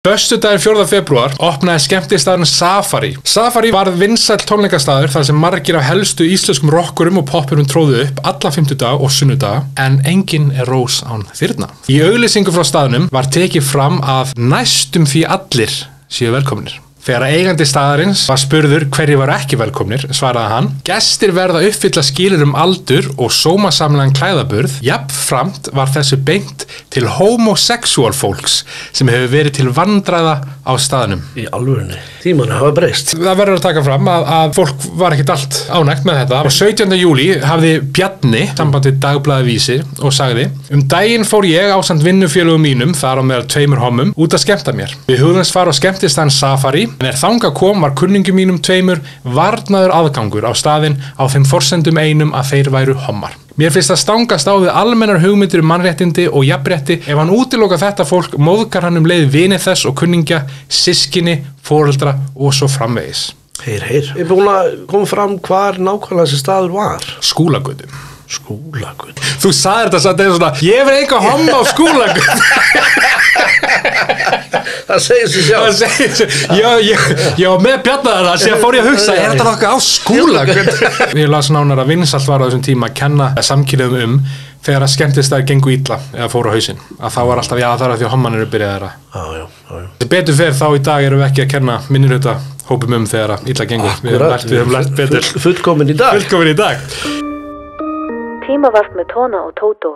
Föstudaginn 4. febrúar opnaði skemmtistaðurinn Safari. Safari varð vinsæll tónleikastaður þar sem margir af helstu íslenskum rockurum og poppurum tróðu upp alla fimmtudaga og sunnudaga, en engin rós án þyrna. Í auglýsingu frá staðnum var tekið fram að næstum því allir séu velkomnir. Þegar eigandi staðarins var spurður hverjir var ekki velkomnir, svaraði hann: gestir verða uppfylla skilyrði aldur og sómasamlegan klæðaburð. Jafnframt var þessu beint til homosexual fólks sem hefur verið til vandræða á staðnum. Í alvörunni. Tímann hafa breyst. Það verður að taka fram að fólk var ekkert allt ánægt með þetta. Og 17. júlí hafði Bjarni samband við Dagblaðið Vísir og sagði: daginn fór ég ásamt vinnufélögum mínum, þar á meðal 2 hommum, út að skemmta mér. Við hugðumst fara á skemmtistaðinn Safari, en þangað kom var kunningum mínum 2 varnaður aðgangur á staðinn á þeim forsendum einum að þeir væru hommar. Mér finnst að stangast á við almennar hugmyndir mannréttindi og jafnrétti. Ef hann útilokar þetta fólk, móðgar hann leið vini þess og kunningja, systkini, foreldra og svo framvegis. Heyr. Ég er búin að koma fram hvar nákvæmlega þessi staður var. Skúlagötu. Skúlagötu. Þú sagðir þetta samt eða svona: ég verð enga homma á Skúlagötu. Það segir sig sjálf. Ég var með Bjarnaðar að fór ég að hugsa, er þetta nokkuð á Skúlagötu? Ég las nánar að vinsælt var á þessum tíma að kenna samkynhneigðum þegar að skemmtistaðir gengu illa eða fóru á hausinn. Að þá var alltaf, já, það er að því að homman eru byrjaðir að. Já. Betur fer þá í dag erum við ekki að kenna minnihluta hópum þegar að illa gengur. Við höfum lært betur. Fullkomin í dag. Fullkomin í dag. Tímavart með Tóna og Tótó.